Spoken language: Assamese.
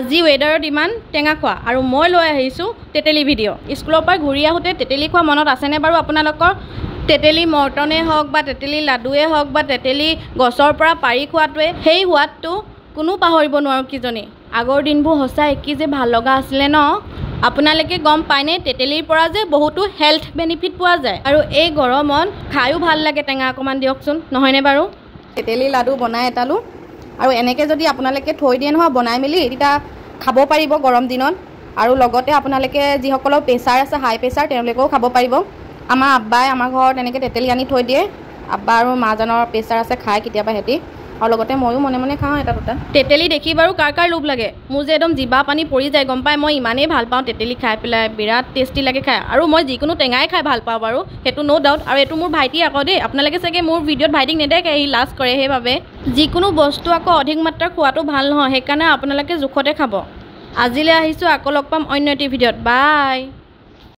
আজি ৱেডাৰত ইমান টেঙা খোৱা আৰু মই লৈ আহিছোঁ তেতেলী ভিডিঅ'। স্কুলৰ পৰা ঘূৰি আহোঁতে তেতেলী খোৱা মনত আছেনে বাৰু আপোনালোকৰ? তেতেলী মৰ্টনে হওক বা তেতেলী লাডুৱে হওক বা তেতেলী গছৰ পৰা পাৰি খোৱাটোৱে সেই সোৱাদটো কোনো পাহৰিব নোৱাৰোঁ কিজনী। আগৰ দিনবোৰ সঁচাই কি যে ভাল লগা আছিলে ন। আপোনালোকে গম পায়নে তেতেলীৰ পৰা যে বহুতো হেল্থ বেনিফিট পোৱা যায় আৰু এই গৰমত খায়ো ভাল লাগে টেঙা অকণমান দিয়কচোন, নহয়নে বাৰু? তেতেলী লাডু বনাই এটালো আৰু এনেকৈ যদি আপোনালোকে থৈ দিয়ে নহয় বনাই মেলি তেতিয়া খাব পাৰিব গৰম দিনত। আৰু লগতে আপোনালোকে যিসকলৰ প্ৰেছাৰ আছে হাই প্ৰেছাৰ তেওঁলোকেও খাব পাৰিব। আমাৰ আব্বাই আমাৰ ঘৰত এনেকৈ তেতেলী আনি থৈ দিয়ে। আব্বা আৰু মাজনৰ প্ৰেছাৰ আছে খায় কেতিয়াবা সিহঁতি, আৰু লগতে ময়ো মনে মনে খাওঁ এটা দুটা। তেতেলী দেখি বাৰু কাৰ কাৰ লোভ লাগে? মোৰ যে একদম জিভা পানী পৰি যায় গম পায়। মই ইমানেই ভাল পাওঁ তেতেলী খাই পেলাই, বিৰাট টেষ্টি লাগে খাই। আৰু মই যিকোনো টেঙাই খাই ভাল পাওঁ বাৰু, সেইটো ন' ডাউট। আৰু এইটো মোৰ ভাইটি আকৌ দেই, আপোনালোকে চাগে মোৰ ভিডিঅ'ত ভাইটিক নেদেখে, সি লাজ কৰে সেইবাবে। যিকোনো বস্তু আকৌ অধিক মাত্ৰাত খোৱাটো ভাল নহয়, সেইকাৰণে আপোনালোকে জোখতে খাব। আজিলৈ আহিছোঁ, আকৌ লগ পাম অন্য এটি ভিডিঅ'ত। বাই।